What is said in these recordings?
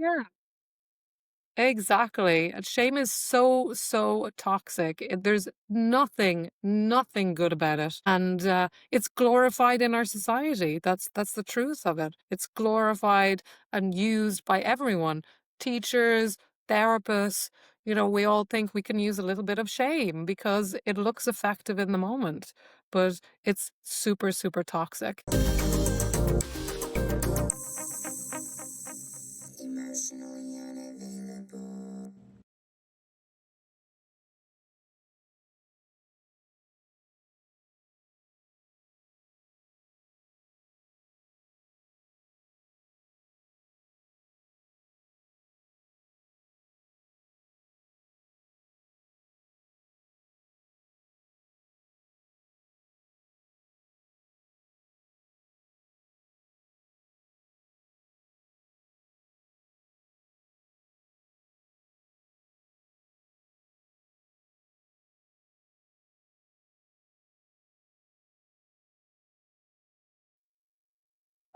Yeah. Exactly. And shame is so, so toxic. There's nothing good about it. And it's glorified in our society. That's the truth of it. It's glorified and used by everyone. Teachers, therapists, we all think we can use a little bit of shame because it looks effective in the moment. But it's super, super toxic. Emotionally unavailable.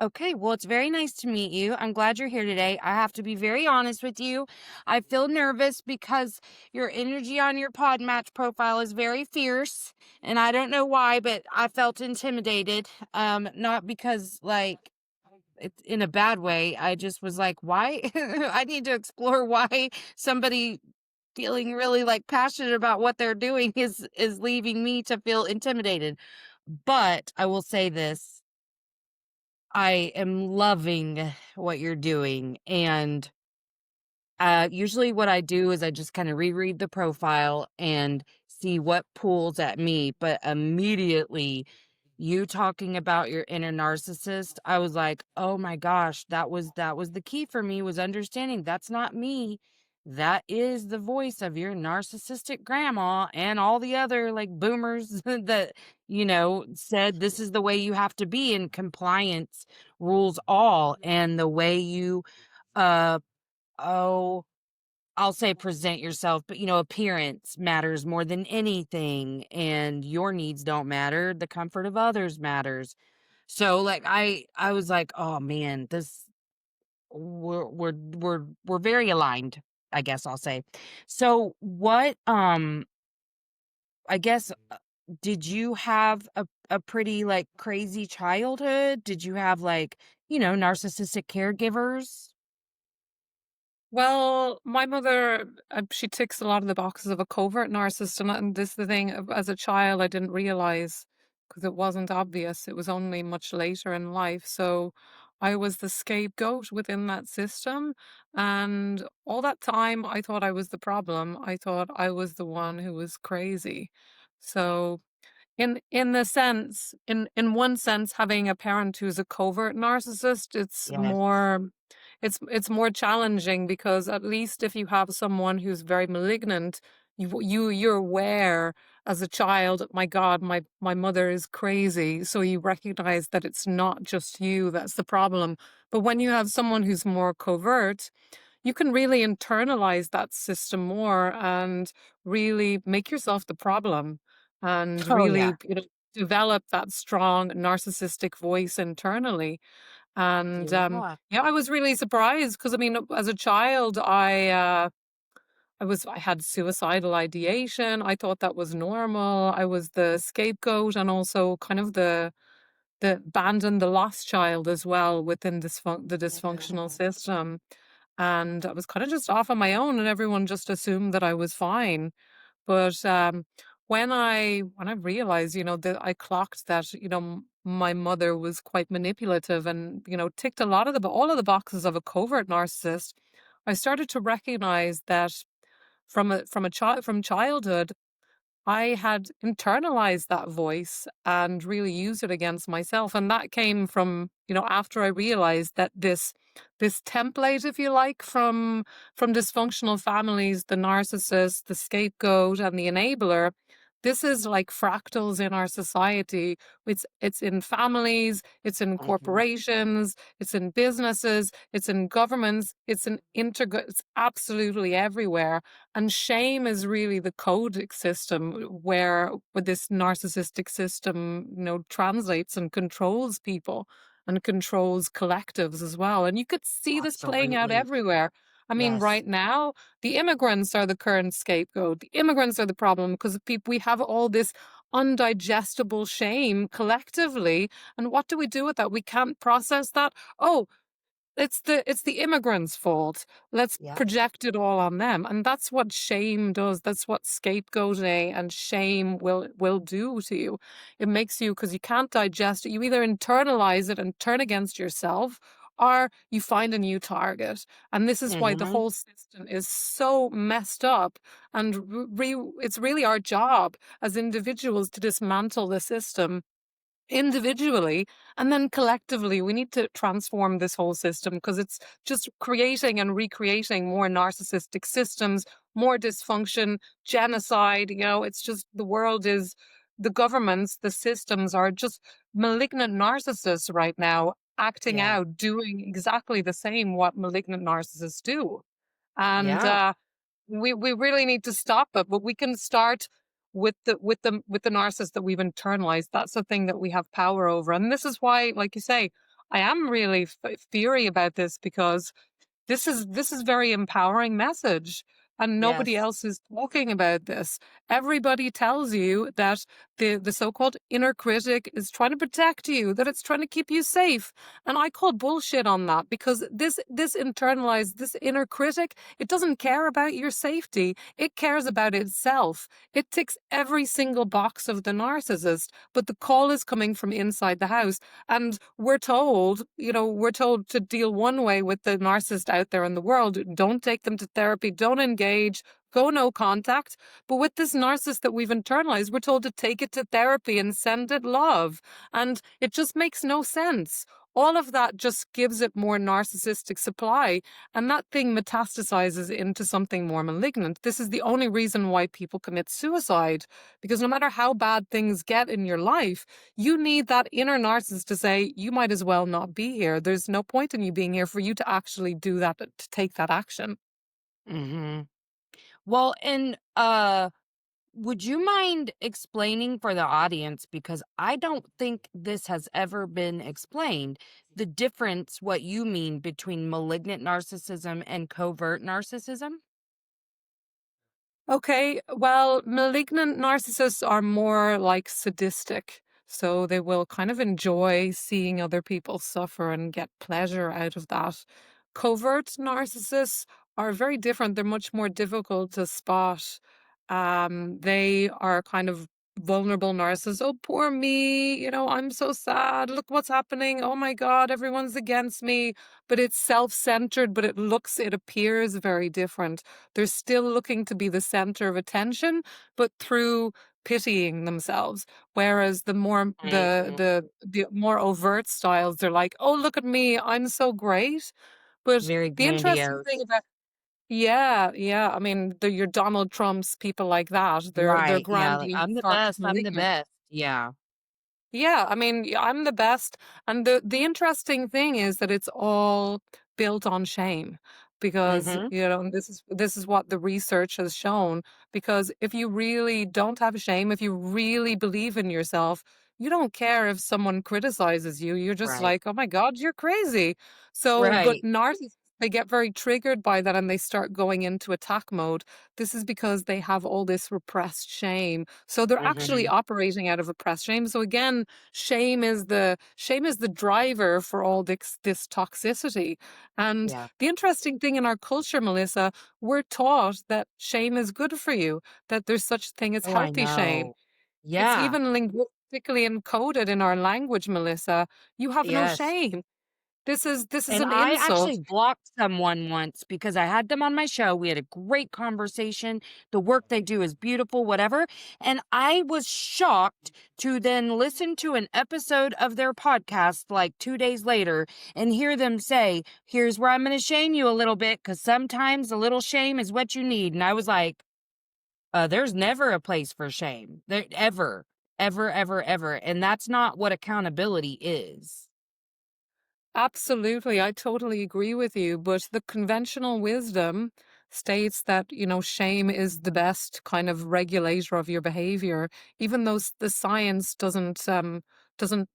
Okay, well, it's very nice to meet you. I'm glad you're here today. I have to be very honest with you. I feel nervous because your energy on your pod match profile is very fierce, and I don't know why, but I felt intimidated. Not because like it's in a bad way. I just was like, why? I need to explore why somebody feeling really like passionate about what they're doing is leaving me to feel intimidated. But I will say this. I am loving what you're doing, and usually what I do is I just kinda reread the profile and see what pulls at me, but immediately, you talking about your inner narcissist, I was like, "Oh my gosh, that was the key for me, was understanding that's not me. That is the voice of your narcissistic grandma and all the other, like, boomers that, said this is the way you have to be and compliance rules all." And the way you, uh, oh I'll say present yourself, but, appearance matters more than anything, and your needs don't matter, the comfort of others matters. So, like, I was like, "Oh, man, this we're very aligned," I guess I'll say. So, I guess, did you have a pretty, like, crazy childhood? Did you have, like, narcissistic caregivers? Well, my mother, she ticks a lot of the boxes of a covert narcissist, and this is the thing. As a child, I didn't realize because it wasn't obvious. It was only much later in life. So I was the scapegoat within that system, and all that time, I thought I was the problem. I thought I was the one who was crazy. So in the sense in one sense, having a parent who's a covert narcissist, Yes. it's more challenging because at least if you have someone who's very malignant, you're aware as a child, "My God, my mother is crazy," so you recognize that it's not just you that's the problem. But when you have someone who's more covert, you can really internalize that system more and really make yourself the problem and Oh, yeah. really, develop that strong narcissistic voice internally. And Yeah. yeah, I was really surprised because I mean, as a child, I had suicidal ideation. I thought that was normal. I was the scapegoat and also kind of the abandoned, the lost child as well within the dysfunctional Mhm. system. And I was kind of just off on my own, and everyone just assumed that I was fine. But when I realized, that I clocked that, my mother was quite manipulative and ticked a lot of the all of the boxes of a covert narcissist, I started to recognize that from childhood I had internalized that voice and really used it against myself. And that came from, after I realized that this template, if you like, from dysfunctional families, the narcissist, the scapegoat, and the enabler, this is like fractals in our society. It's in families, it's in Mhm. corporations, it's in businesses, it's in governments, it's absolutely everywhere. And shame is really the codic system where this narcissistic system, translates and controls people. and controls collectives as well. And you could see this playing out Absolutely. everywhere. I mean, Yes. right now, the immigrants are the current scapegoat. The immigrants are the problem because people, we have all this undigestible shame collectively. And what do we do with that? We can't process that. Oh, it's the immigrants' fault. Let's Yep. project it all on them. And that's what shame does. That's what scapegoating and shame will do to you. It makes you, because you can't digest it, you either internalize it and turn against yourself, or you find a new target. And this is why the Mhm. whole system is so messed up. And it's really our job as individuals to dismantle the system individually, and then collectively we need to transform this whole system, because it's just creating and recreating more narcissistic systems, more dysfunction, genocide. It's just, the world is, the governments, the systems are just malignant narcissists right now, acting Yeah. out, doing exactly the same what malignant narcissists do. And Yeah. we really need to stop it, but we can start with the narcissist that we've internalized. That's the thing that we have power over, and this is why, like you say, I am really fiery about this, because this is very empowering message, and nobody Yes. else is talking about this. Everybody tells you that the so-called inner critic is trying to protect you, that it's trying to keep you safe. And I call bullshit on that, because this internalized, this inner critic, it doesn't care about your safety. It cares about itself. It ticks every single box of the narcissist, but the call is coming from inside the house. And we're told to deal one way with the narcissist out there in the world. Don't take them to therapy, don't engage, go no contact. But with this narcissist that we've internalized, we're told to take it to therapy and send it love. And it just makes no sense. All of that just gives it more narcissistic supply, and that thing metastasizes into something more malignant. This is the only reason why people commit suicide, because no matter how bad things get in your life, you need that inner narcissist to say, you might as well not be here. There's no point in you being here, for you to actually do that, to take that action. Mhm. Well, and, would you mind explaining for the audience, because I don't think this has ever been explained, the difference, what you mean between malignant narcissism and covert narcissism? Okay, well, malignant narcissists are more like sadistic. So they will kind of enjoy seeing other people suffer and get pleasure out of that. Covert narcissists are very different. They're much more difficult to spot. They are kind of vulnerable narcissists. Oh, poor me. I'm so sad. Look what's happening. Oh my God, everyone's against me. But it's self centered, but it appears very different. They're still looking to be the center of attention, but through pitying themselves. Whereas Mhm. the more overt styles, they're like, "Oh, look at me, I'm so great." But Very the interesting thing grandiose. about, yeah, yeah, I mean, your Donald Trumps, people like that, they're Right, yeah, like, grandiose, "I'm the aren't best, I'm the malignant. best." Yeah. Yeah, I mean, I'm the best. And the interesting thing is that it's all built on shame, because, Mhm. and this is what the research has shown. Because if you really don't have shame, if you really believe in yourself, you don't care if someone criticizes you. You're just Right. like, "Oh my God, you're crazy." So, but Right. narcissists, they get very triggered by that, and they start going into attack mode. This is because they have all this repressed shame. So they're actually Mhm. operating out of repressed shame. So again, shame is the driver for all this toxicity. And Yeah. the interesting thing in our culture, Melissa, we're taught that shame is good for you, that there's such thing as Oh, I healthy shame. know. It's Yeah. even linguistically encoded in our language, Melissa. You have no Yes. shame. This is And an I actually insult. blocked someone once because I had them on my show. We had a great conversation. The work they do is beautiful, whatever. And I was shocked to then listen to an episode of their podcast like 2 days later and hear them say, "Here's where I'm going to shame you a little bit, because sometimes a little shame is what you need." And I was like, there's never a place for shame. There, ever, ever, ever, ever. And that's not what accountability is. Absolutely, I totally agree with you. But the conventional wisdom states that, shame is the best kind of regulator of your behavior, even though the science doesn't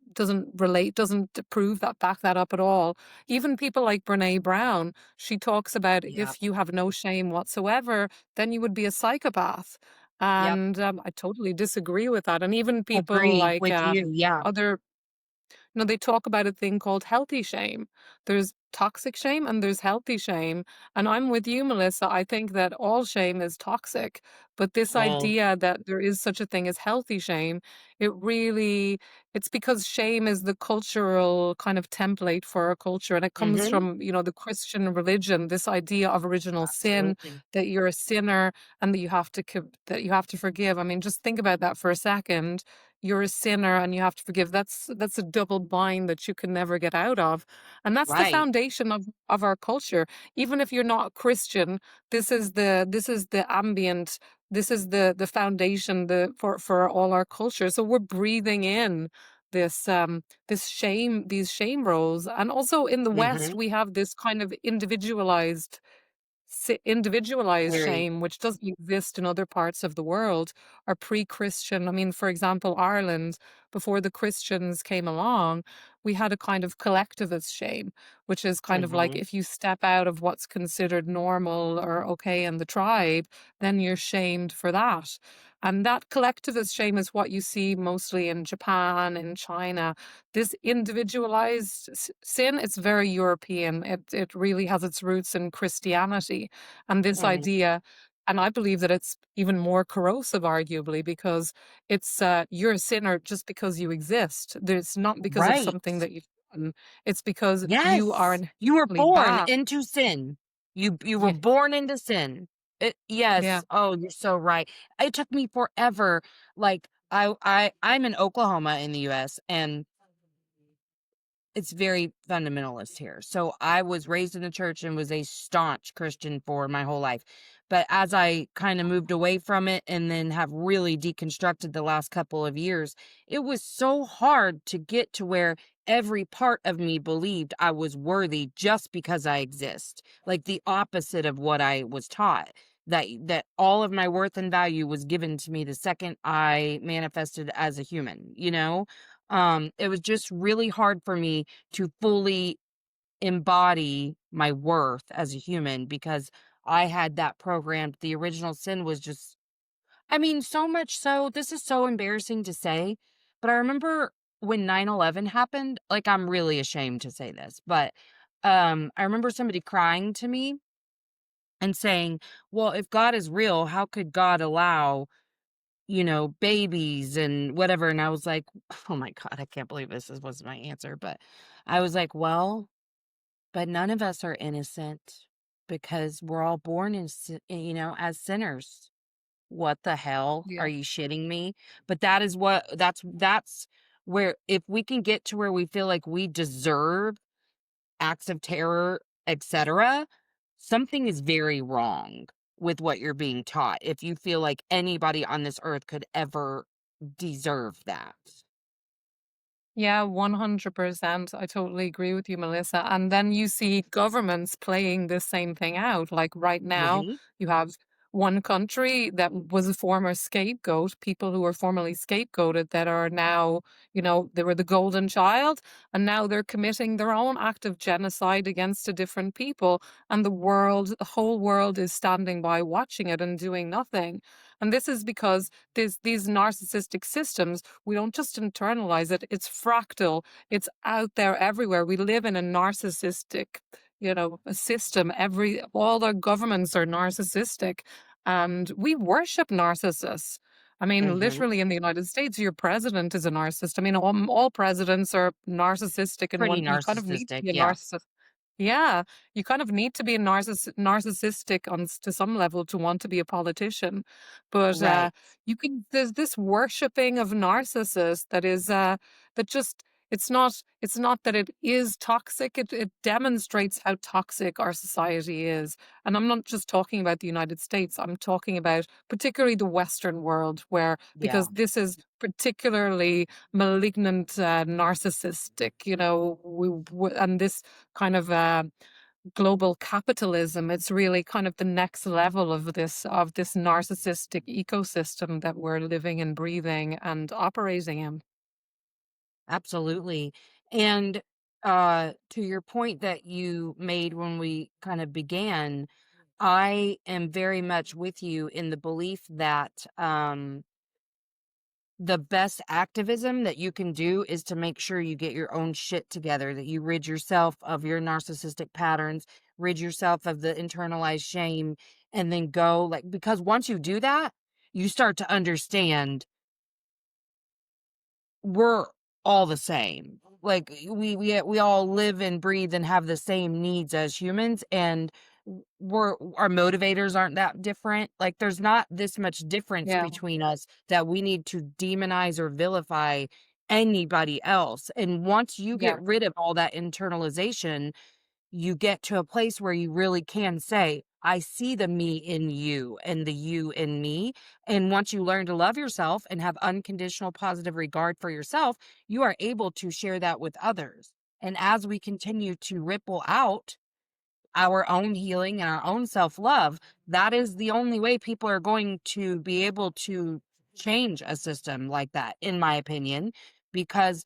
relate, doesn't prove that, back that up at all. Even people like Brene Brown, she talks about Yep. if you have no shame whatsoever, then you would be a psychopath. Yep. And I totally disagree with that. And even people Agree like with you. Yeah. other they talk about a thing called healthy shame. There's toxic shame and there's healthy shame. And I'm with you, Melissa. I think that all shame is toxic. But this Oh. idea that there is such a thing as healthy shame, it's because shame is the cultural kind of template for our culture. And it comes Mhm. from, the Christian religion, this idea of original sin, Absolutely. that you're a sinner and that that you have to forgive. I mean, just think about that for a second. You're a sinner and you have to forgive. That's a double bind that you can never get out of. And that's the Right. foundation of our culture. Even if you're not Christian, this is the ambient, this is the foundation for all our culture. So we're breathing in this shame, these shame roles. And also in the West, Mhm. we have this kind of individualized Very. shame, which doesn't exist in other parts of the world, are pre-Christian. I mean, for example, Ireland, before the Christians came along, we had a kind of collectivist shame, which is kind of like Mhm. if you step out of what's considered normal or okay in the tribe, then you're shamed for that. And that collectivist shame is what you see mostly in Japan, in China. This individualized sin, it's very European. It really has its roots in Christianity. And this Mhm. idea, and I believe that it's even more corrosive, arguably, because it's you're a sinner just because you exist. It's not because of Right. something that you've done. It's because you are Yes. You were inherently born bad. into sin. You were Yeah, born into sin. yeah, Yes. Oh, you're so right. It took me forever. Like I'm in Oklahoma in the US, and it's very fundamentalist here. So I was raised in the church and was a staunch Christian for my whole life. But as I kind of moved away from it and then have really deconstructed the last couple of years, it was so hard to get to where every part of me believed I was worthy just because I exist. Like the opposite of what I was taught. That all of my worth and value was given to me the second I manifested as a human, you know? It was just really hard for me to fully embody my worth as a human because I had that programmed. The original sin was just, I mean, so much so, this is so embarrassing to say, but I remember when 9/11 happened, like, I'm really ashamed to say this, but I remember somebody crying to me and saying, well, if God is real, how could God allow, babies and whatever? And I was like, oh my God, I can't believe was my answer. But I was like, well, but none of us are innocent because we're all born as sinners. What the hell? Are yeah. you shitting me? But that's where, if we can get to where we feel like we deserve acts of terror, etc., something is very wrong with what you're being taught if you feel like anybody on this earth could ever deserve that. Yeah, 100%. I totally agree with you, Melissa. And then you see governments playing this same thing out. Like right now, Mhm. you have one country that was a former scapegoat, people who were formerly scapegoated that are now, they were the golden child, and now they're committing their own act of genocide against a different people. And the whole world is standing by watching it and doing nothing. And this is because these narcissistic systems, we don't just internalize it, it's fractal, it's out there everywhere. We live in a narcissistic, a system. All our governments are narcissistic, and we worship narcissists. I mean, Mhm. literally in the United States, your president is a narcissist. I mean, all presidents are narcissistic, and Pretty one you kind of need to narcissistic, be a yeah. narcissist. Yeah, you kind of need to be a narcissistic to some level to want to be a politician, but Right. there's this worshiping of narcissists that is that just it's not that it is toxic. It demonstrates how toxic our society is, and I'm not just talking about the United States. I'm talking about particularly the Western world, where because Yeah. this is particularly malignant, narcissistic. And this kind of global capitalism, it's really kind of the next level of this narcissistic ecosystem that we're living and breathing and operating in. Absolutely. And to your point that you made when we kind of began, I am very much with you in the belief that the best activism that you can do is to make sure you get your own shit together, that you rid yourself of your narcissistic patterns, rid yourself of the internalized shame, and then go like, because once you do that, you start to understand we're all the same. Like we all live and breathe and have the same needs as humans, and we're our motivators aren't that different. Like there's not this much difference Yeah, between us that we need to demonize or vilify anybody else. And once you yeah, get rid of all that internalization, you get to a place where you really can say, I see the me in you and the you in me. And once you learn to love yourself and have unconditional positive regard for yourself, you are able to share that with others. And as we continue to ripple out our own healing and our own self love, that is the only way people are going to be able to change a system like that, in my opinion, because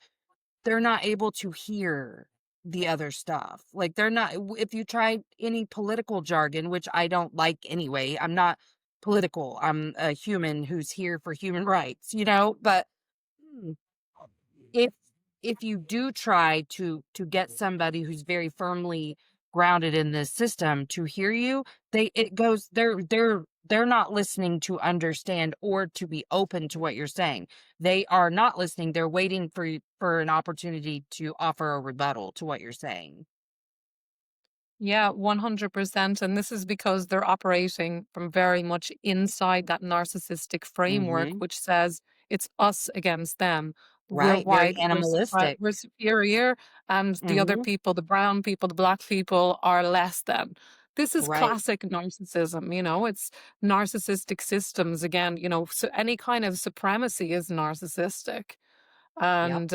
they're not able to hear the other stuff. Like, they're not if you try any political jargon, which I don't like anyway, I'm not political, I'm a human who's here for human rights, but mm, if you do try to get somebody who's very firmly grounded in this system to hear you, they're not listening to understand or to be open to what you're saying. They are not listening. They're waiting for an opportunity to offer a rebuttal to what you're saying. yeah, 100%. And this is because they're operating from very much inside that narcissistic framework, Mhm. which says it's us against them. We're Right, very white, animalistic. we're superior, and the other Mhm. people, the brown people, the black people are less than. This is Right. classic narcissism, it's narcissistic systems again, so any kind of supremacy is narcissistic. Yep. And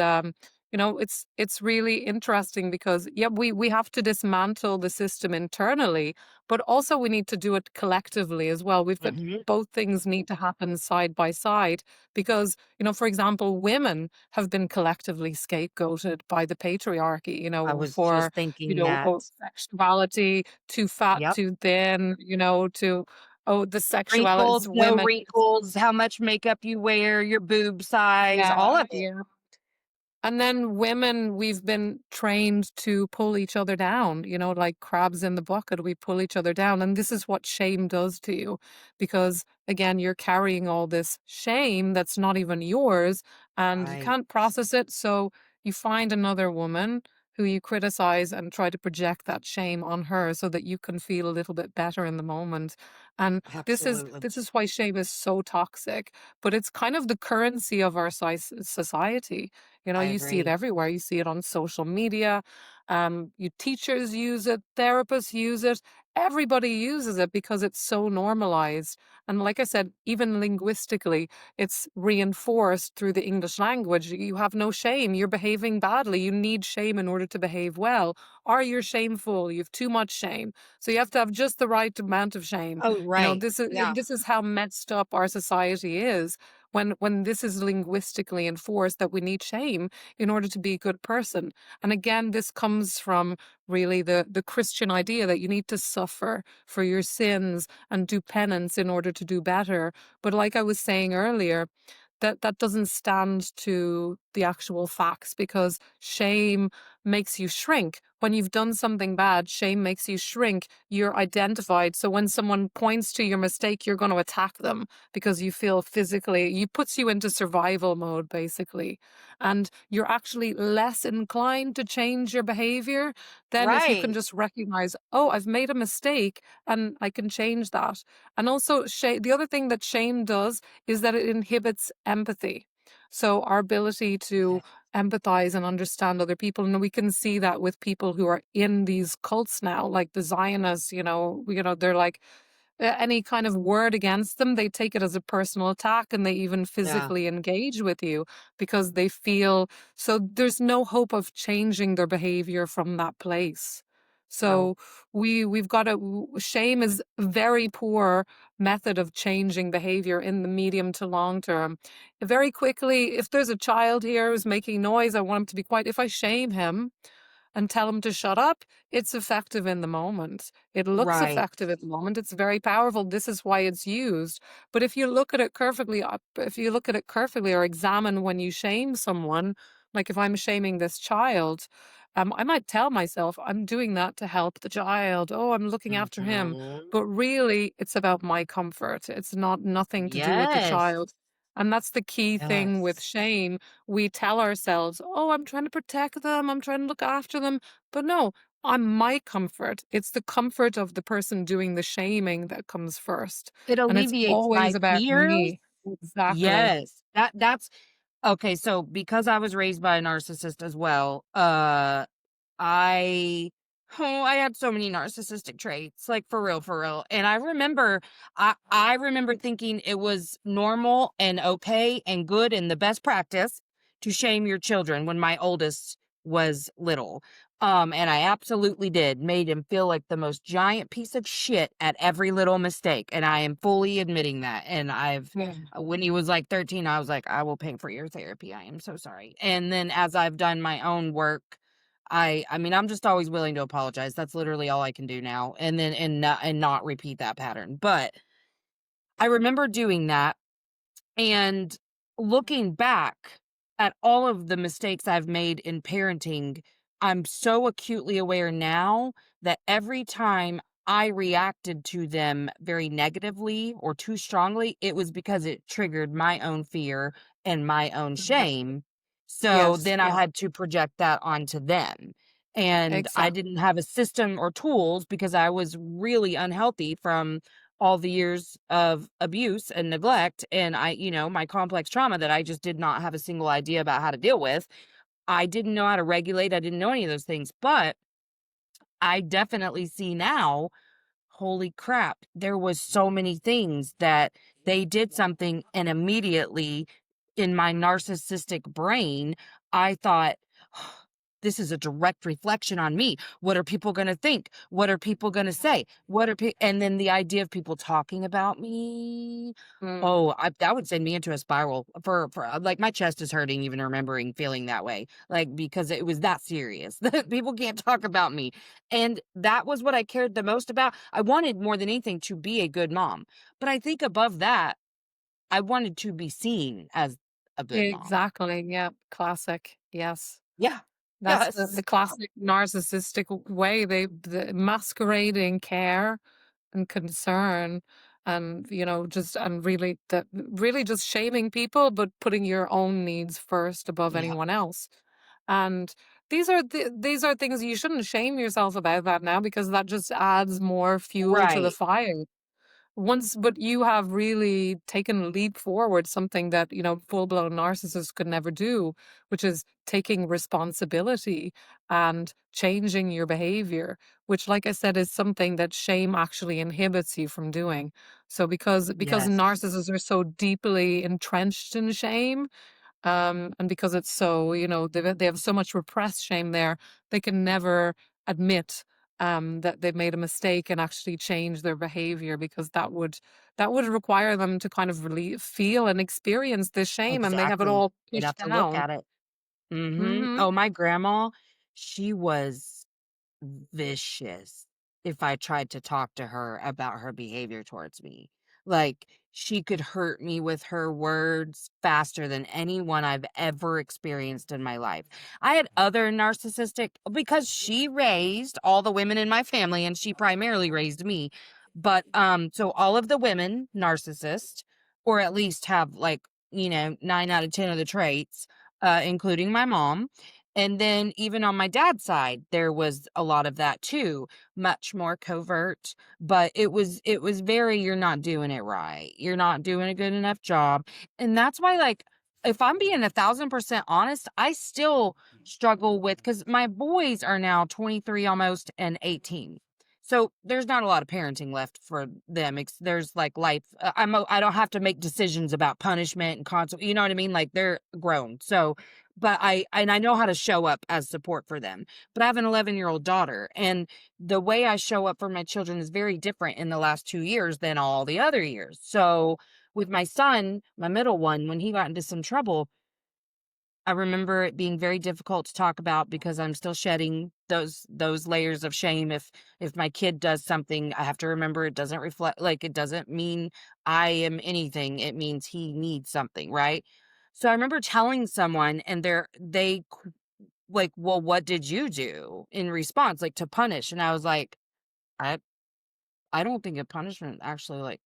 it's really interesting because yeah, we have to dismantle the system internally, but also we need to do it collectively as well. We've got Mhm. both things need to happen side by side because for example, women have been collectively scapegoated by the patriarchy, I was for just thinking that. oh, sexuality, too fat, Yep. too thin, to oh, the sexuality Wrinkles, is no women. wrinkles, how much makeup you wear, your boob size, Yeah, all of it. yeah. And then women, we've been trained to pull each other down, like crabs in the bucket, we pull each other down. And this is what shame does to you. Because again, you're carrying all this shame that's not even yours and you Right. can't process it. So you find another woman who you criticize and try to project that shame on her so that you can feel a little bit better in the moment. And Absolutely. this is why shame is so toxic, but it's kind of the currency of our society. I You see it agree. everywhere. You see it on social media. You teachers use it, therapists use it. Everybody uses it because it's so normalized. And like I said, even linguistically, it's reinforced through the English language. You have no shame. You're behaving badly. You need shame in order to behave well. Or you're shameful. You have too much shame. So you have to have just the right amount of shame. Oh, right. Yeah. This is how messed up our society is when this is linguistically enforced that we need shame in order to be a good person. And again, this comes from really the Christian idea that you need to suffer for your sins and do penance in order to do better. But like I was saying earlier, that doesn't stand to the actual facts because shame makes you shrink. When you've done something bad, shame makes you shrink. You're identified. So when someone points to your mistake, you're going to attack them because you feel physically, you puts you into survival mode basically. And you're actually less inclined to change your behavior than if you can Right. just recognize, oh, I've made a mistake and I can change that. And also the other thing that shame does is that it inhibits empathy. So our ability to Yes. empathize and understand other people, and we can see that with people who are in these cults now, like the Zionists, they're like any kind of word against them, they take it as a personal attack and they even Yeah. physically engage with you because they feel so there's no hope of changing their behavior from that place. Wow. So we've got to shame is a very poor method of changing behavior in the medium to long term. Very quickly, if there's a child here who's making noise, I want him to be quiet. If I shame him and tell him to shut up, it's effective in the moment. It looks Right. effective at the moment. It's very powerful. This is why it's used. But if you look at it carefully, or examine when you shame someone, like if I'm shaming this child, I might tell myself I'm doing that to help the child. Oh, I'm looking after him. Mhm. But really, it's about my comfort. It's not nothing to do with the Yes. child. And that's the key thing with Yes. shame. We tell ourselves, "Oh, I'm trying to protect them, I'm trying to look after them." But no, on my comfort. It's the comfort of the person doing the shaming that comes first, It and it's alleviates always my about fears. me. Exactly. Yes. That's okay, so because I was raised by a narcissist as well, I I had so many narcissistic traits, like, for real, and I remember thinking it was normal and okay and good and the best practice to shame your children when my oldest was little, and I absolutely did, made him feel like the most giant piece of shit at every little mistake, and I am fully admitting that, and Yeah. when he was, like, 13, I was like, "I will pay for your therapy, I am so sorry," and then as I've done my own work I mean, I'm just always willing to apologize. That's literally all I can do now, and then and not repeat that pattern. But I remember doing that and looking back at all of the mistakes I've made in parenting, I'm so acutely aware now that every time I reacted to them very negatively or too strongly, it was because it triggered my own fear and my own Mhm. shame. So Yes, then I yeah, had to project that onto them. And I exactly. didn't have a system or tools because I was really unhealthy from all the years of abuse and neglect and my complex trauma that I just did not have a single idea about how to deal with. I didn't know how to regulate. I didn't know any of those things, but I definitely see now, holy crap, there was so many things that they did something and immediately in my narcissistic brain, I thought, this is a direct reflection on me. What are people going to think? What are people going to say? And then the idea of people talking about me. Mm. Oh, that would send me into a spiral for like my chest is hurting even remembering feeling that way. Like because it was that serious that people can't talk about me. And that was what I cared the most about. I wanted more than anything to be a good mom. But I think above that, I wanted to be seen as a good mom. Exactly, yeah, classic, yes. Yeah. That's the Yes. classic narcissistic way, the masquerading care and concern and, just and really just shaming people, but putting your own needs first above Yeah. anyone else. And these are things you shouldn't shame yourself about that now because that just adds more fuel to the Right. fire. But you have really taken a leap forward, something that, full-blown narcissists could never do, which is taking responsibility and changing your behavior, which, like I said, is something that shame actually inhibits you from doing. So because Yes. narcissists are so deeply entrenched in shame, and because it's so, they have so much repressed shame there, they can never admit that they've made a mistake and actually change their behavior because that would require them to kind of really feel and experience this shame, and they have it Exactly. all They'd have pushed to look down. at it. Mhm. Mhm. Oh, my grandma, she was vicious if I tried to talk to her about her behavior towards me. Like, she could hurt me with her words faster than anyone I've ever experienced in my life. I had other narcissistic because she raised all the women in my family and she primarily raised me. But so all of the women narcissist or at least have like, 9 out of 10 of the traits, including my mom. And then even on my dad's side, there was a lot of that too, much more covert, but it was very you're not doing it right. You're not doing a good enough job. And that's why like if I'm being 1,000% honest, I still struggle with cuz my boys are now 23 almost and 18. So there's not a lot of parenting left for them. There's like life. I don't have to make decisions about punishment and consequence. You know what I mean? Like they're grown. So, but I know how to show up as support for them. But I have an 11-year-old daughter, and the way I show up for my children is very different in the last 2 years than all the other years. So with my son, my middle one, when he got into some trouble, I remember it being very difficult to talk about because I'm still shedding those layers of shame. If my kid does something, I have to remember it doesn't reflect, like, it doesn't mean I am anything. It means he needs something, right? So I remember telling someone and like, "Well, what did you do in response, like, to punish?" And I was like, "I I don't think a punishment actually, like,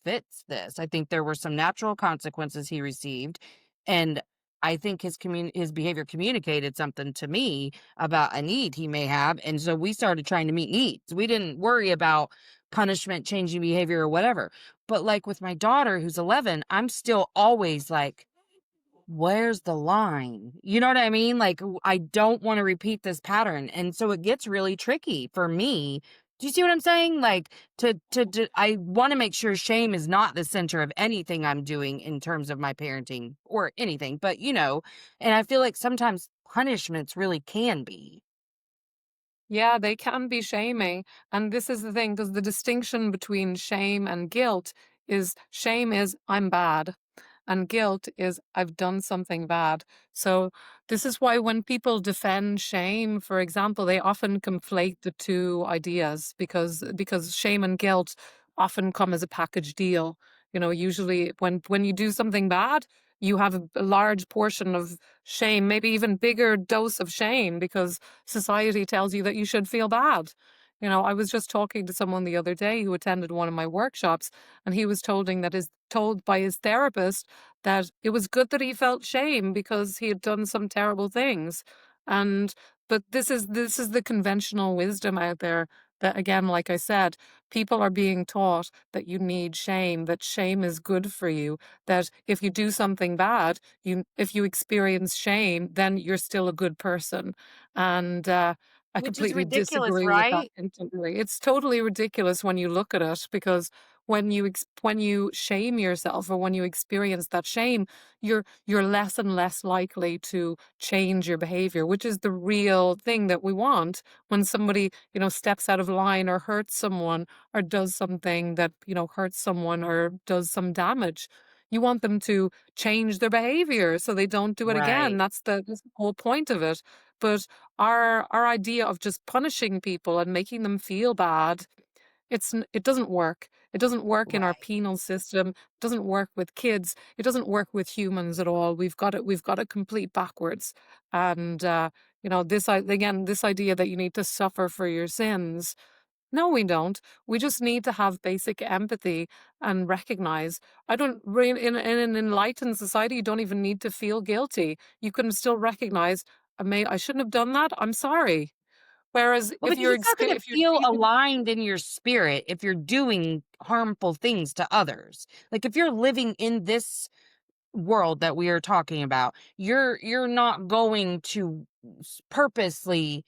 fits this. I think there were some natural consequences he received, and I think his behavior communicated something to me about a need he may have, and so we started trying to meet needs. We didn't worry about punishment, changing behavior, or whatever. But like with my daughter who's 11, I'm still always like, where's the line? You know what I mean? Like, I don't want to repeat this pattern. And so it gets really tricky for me. Do you see what I'm saying? Like, I want to make sure shame is not the center of anything I'm doing in terms of my parenting or anything, but and I feel like sometimes punishments really can be. Yeah, they can be shaming. And this is the thing, because the distinction between shame and guilt is shame is I'm bad, and guilt is I've done something bad. So this is why when people defend shame, for example, they often conflate the two ideas because shame and guilt often come as a package deal. You know, usually when you do something bad, you have a large portion of shame, maybe even bigger dose of shame because society tells you that you should feel bad. You know, I was just talking to someone the other day who attended one of my workshops, and he was told by his therapist that it was good that he felt shame because he had done some terrible things. And but this is the conventional wisdom out there that, again, like I said, people are being taught that you need shame, that shame is good for you, that if you do something bad, if you experience shame, then you're still a good person. And I Which is completely ridiculous, disagree with that right? entirely. It's totally ridiculous when you look at it because when you shame yourself or when you experience that shame, you're less and less likely to change your behavior, which is the real thing that we want. When somebody, steps out of line or hurts someone or does something that, hurts someone or does some damage, you want them to change their behavior so they don't do it again. Right. That's the whole point of it. But our idea of just punishing people and making them feel bad, it doesn't work. It doesn't work in our Right. penal system. It doesn't work with kids. It doesn't work with humans at all. We've got it complete backwards. And this idea that you need to suffer for your sins. No, we don't. We just need to have basic empathy and recognize. I don't really, in an enlightened society, you don't even need to feel guilty. You can still recognize, I shouldn't have done that. I'm sorry. Whereas Well, because it's not gonna if you're feel speaking, aligned in your spirit if you're doing harmful things to others. Like, if you're living in this world that we are talking about, you're not going to purposely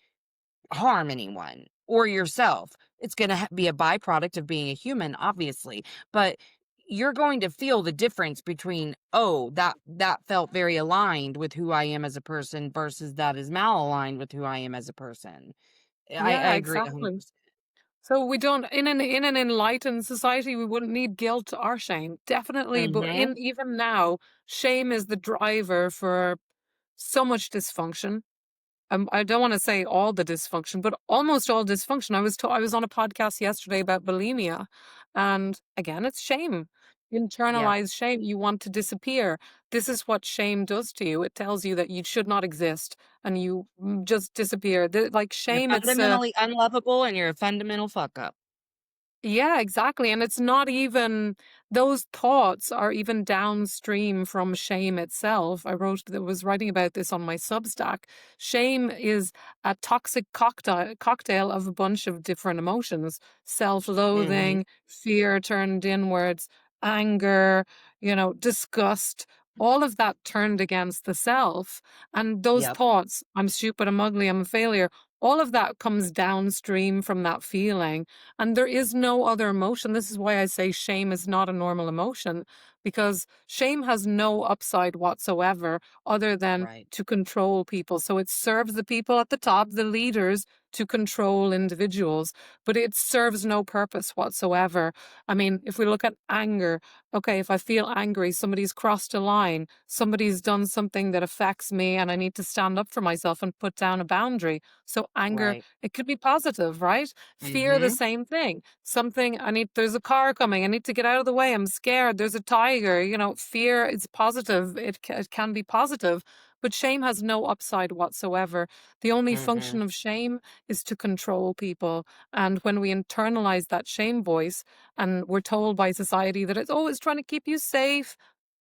harm anyone or yourself. It's gonna be a byproduct of being a human, obviously, but you're going to feel the difference between, "Oh, that felt very aligned with who I am as a person versus that is malaligned with who I am as a person." I yeah, agree exactly. 100%. So we don't in an enlightened society, we wouldn't need guilt or shame. Definitely, but Mhm. in even now, shame is the driver for so much dysfunction. I don't wanna say all the dysfunction, but almost all dysfunction. I was on a podcast yesterday about bulimia, and again, it's shame. Yep. Internalized shame, you want to disappear. This is what shame does to you. It tells you that you should not exist and you, just disappear. Like You're shame, fundamentally unlovable and you're a fundamental fuck up. yeah, exactly. And it's not even those thoughts are even downstream from shame itself. Was writing about this on my Substack. Shame is a toxic cocktail of a bunch of different emotions: Mhm. self-loathing, fear turned inwards, anger, disgust. All of that turned against the self. And those Yep. thoughts, I'm stupid, I'm ugly, I'm a failure, all of that comes downstream from that feeling. And there is no other emotion. This is why I say shame is not a normal emotion, because shame has no upside whatsoever other than Right. to control people. So it serves the people at the top, the leaders, to control individuals, but it serves no purpose whatsoever. I mean, if we look at anger, okay, if I feel angry, somebody's crossed a line, somebody's done something that affects me, and I need to stand up for myself and put down a boundary. So anger, Right. it could be positive, right? Fear, the Mhm. same thing. Something, there's a car coming, I need to get out of the way, I'm scared, there's a tiger, fear is positive. It can be positive, but shame has no upside whatsoever. The only Mhm. function of shame is to control people. And when we internalize that shame voice and we're told by society that it's always trying to keep you safe,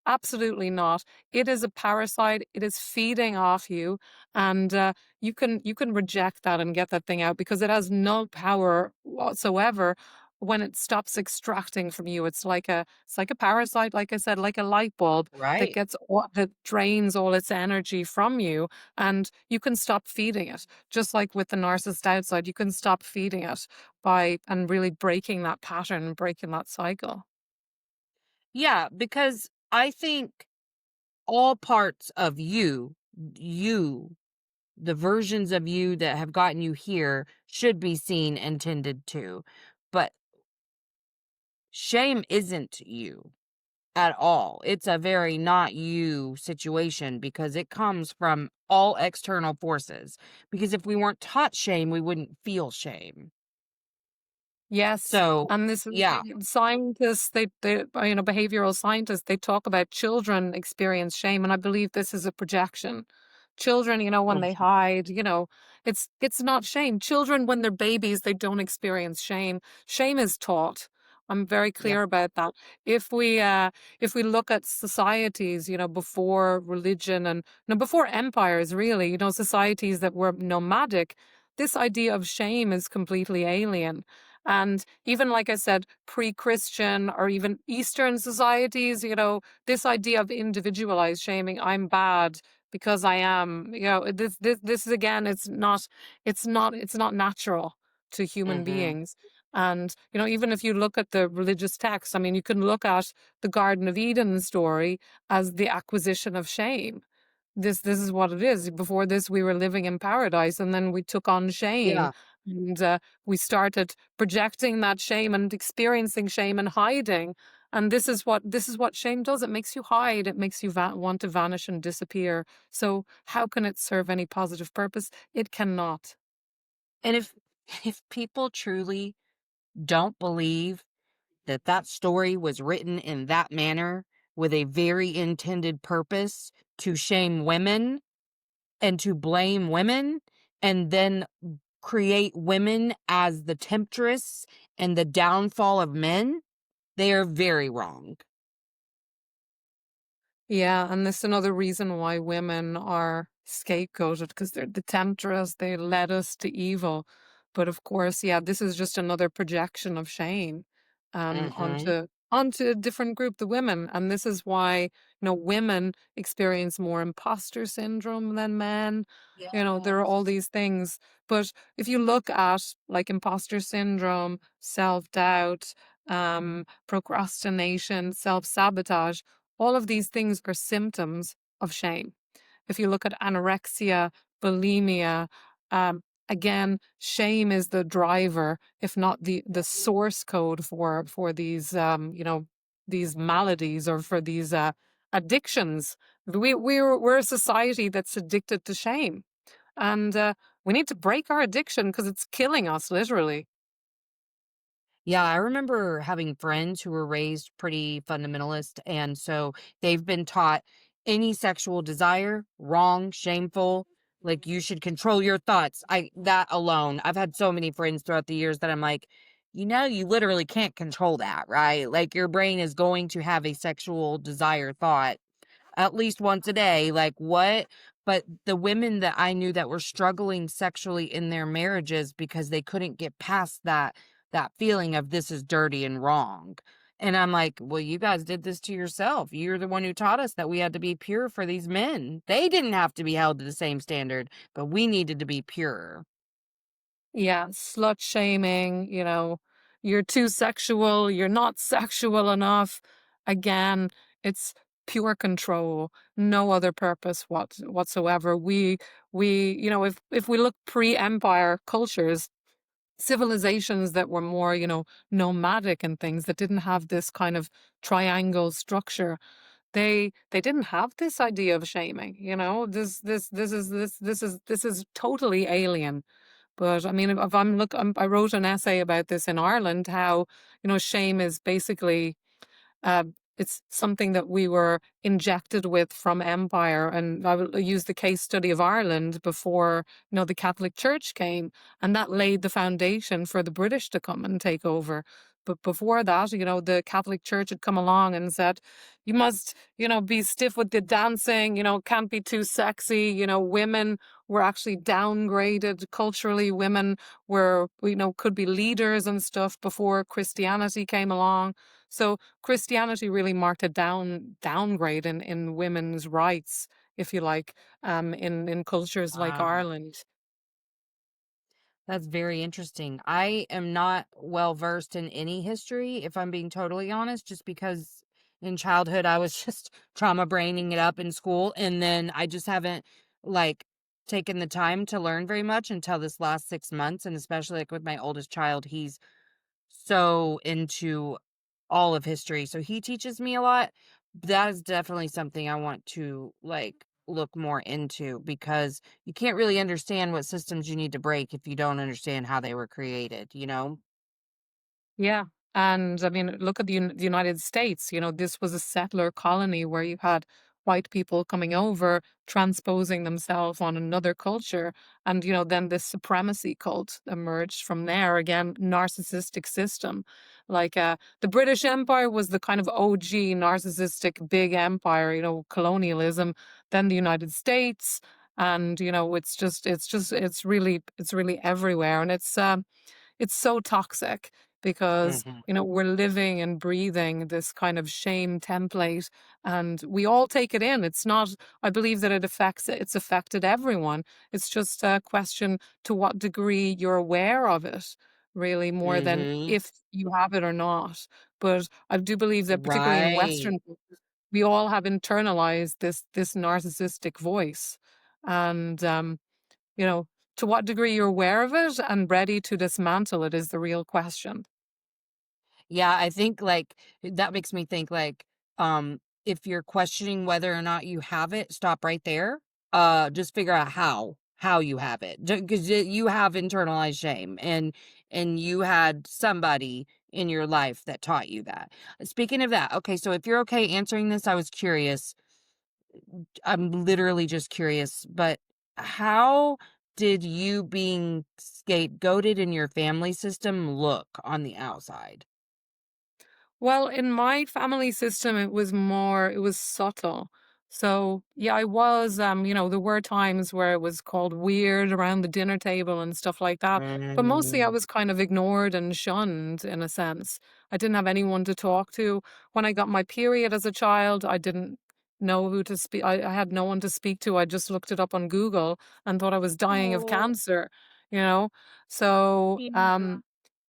absolutely not. It is a parasite. It is feeding off you, and you can reject that and get that thing out because it has no power whatsoever. When it stops extracting from you, it's like a parasite, like I said, like a light bulb Right. that drains all its energy from you, and you can stop feeding it. Just like with the narcissist outside, you can stop feeding it by and really breaking that pattern and breaking that cycle. Yeah, because I think all parts of you, the versions of you that have gotten you here should be seen and tended to. But shame isn't you at all. It's a very not you situation because it comes from all external forces. Because if we weren't taught shame, we wouldn't feel shame. Yes, So, and this is the yeah. thing. Scientists, behavioral scientists, they talk about children experience shame, and I believe this is a projection. Children, when they Mhm. hide, it's not shame. Children, when they're babies, they don't experience shame. Shame is taught. I'm very Yep. clear about that. If we look at societies, before religion and before empires, really, societies that were nomadic, this idea of shame is completely alien. And even like I said, pre-Christian or even Eastern societies, this idea of individualized shaming, I'm bad because I am, this is again, it's not natural to human Mhm. beings. And, even if you look at the religious text, I mean, you can look at the Garden of Eden story as the acquisition of shame. This is what it is. Before this, we were living in paradise, and then we took on shame, Yeah. and we started projecting that shame and experiencing shame and hiding. And this is what shame does. It makes you hide. It makes you want to vanish and disappear. So how can it serve any positive purpose? It cannot. And if people truly don't believe that that story was written in that manner with a very intended purpose to shame women and to blame women and then create women as the temptress and the downfall of men, they are very wrong. Yeah, and this is another reason why women are scapegoated because they're the temptress, they led us to evil. But of course, yeah, this is just another projection of shame Mhm. onto a different group, the women. And this is why, women experience more imposter syndrome than men. There are all Yes. these things. But if you look at like imposter syndrome, self-doubt, procrastination, self-sabotage, all of these things are symptoms of shame. If you look at anorexia, bulimia, again, shame is the driver, if not the source code for these maladies or for these addictions. We're a society that's addicted to shame, and we need to break our addiction because it's killing us, literally. Yeah, I remember having friends who were raised pretty fundamentalist, and so they've been taught any sexual desire, wrong, shameful, like you should control your thoughts. I that alone, I've had so many friends throughout the years that I'm like, you literally can't control that, right? Like your brain is going to have a sexual desire thought at least once a day, like, what? But the women that I knew that were struggling sexually in their marriages because they couldn't get past that feeling of this is dirty and wrong. And I'm like, "Well, you guys did this to yourself. You're the one who taught us that we had to be pure for these men. They didn't have to be held to the same standard, but we needed to be pure." Yeah, slut shaming, you're too sexual, you're not sexual enough. Again, it's pure control, no other purpose whatsoever. If we look pre-empire cultures, civilizations that were more, nomadic and things that didn't have this kind of triangle structure, they didn't have this idea of shaming, this is totally alien. But I mean, if I wrote an essay about this in Ireland, how, shame is basically uh, it's something that we were injected with from empire. And I will use the case study of Ireland before, the Catholic Church came, and that laid the foundation for the British to come and take over. But before that, the Catholic Church had come along and said, you must, be stiff with the dancing, can't be too sexy. Women were actually downgraded culturally. Women were, could be leaders and stuff before Christianity came along. So Christianity really marked a downgrade in women's rights, if you like, in cultures like Wow. Ireland. That's very interesting. I am not well versed in any history, if I'm being totally honest, just because in childhood I was just trauma braining it up in school. And then I just haven't like taken the time to learn very much until this last 6 months. And especially like with my oldest child, he's so into all of history. So he teaches me a lot. That is definitely something I want to like look more into because you can't really understand what systems you need to break if you don't understand how they were created, you know? Yeah. And I mean, look at the United States. This was a settler colony where you had white people coming over, transposing themselves on another culture. And, then this supremacy cult emerged from there. Again, narcissistic system. Like the British Empire was the kind of OG narcissistic big empire, colonialism. Then the United States. And, it's really everywhere. And it's so toxic because, Mhm. we're living and breathing this kind of shame template, and we all take it in. It's not, I believe that it's affected everyone. It's just a question to what degree you're aware of it, really, more than Mhm. if you have it or not. But I do believe that particularly in Right. Western cultures, we all have internalized this narcissistic voice. And you know, to what degree you're aware of it and ready to dismantle it is the real question. Yeah, I think like that makes me think like if you're questioning whether or not you have it, stop right there. Just figure out how you have it. Because you have internalized shame and you had somebody in your life that taught you that. Speaking of that, okay, so if you're okay answering this, I was curious. I'm literally just curious, but how did you being scapegoated in your family system look on the outside? Well, in my family system, it was subtle. So, yeah, there were times where it was called weird around the dinner table and stuff like that. But mostly I Mm. was kind of ignored and shunned in a sense. I didn't have anyone to talk to. When I got my period as a child, I didn't know who to speak. I had no one to speak to. I just looked it up on Google and thought I was dying of Oh, cancer, you know? So, yeah.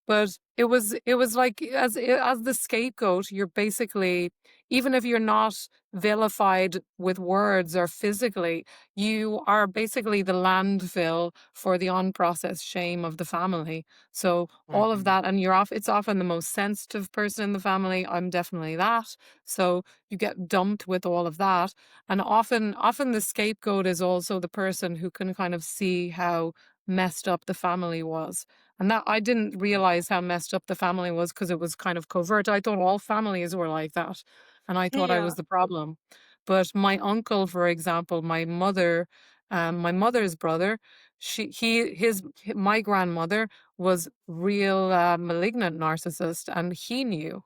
but it was like as the scapegoat, you're basically, even if you're not vilified with words or physically, you are basically the landfill for the unprocessed shame of the family. So all of Mhm. that, and it's often the most sensitive person in the family. I'm definitely that. So you get dumped with all of that. And often the scapegoat is also the person who can kind of see how messed up the family was, and that I didn't realize how messed up the family was because it was kind of covert. I thought all families were like that, and I thought I Yeah. was the problem. But my uncle, for example, my mother's brother, my grandmother was real malignant narcissist, and he knew.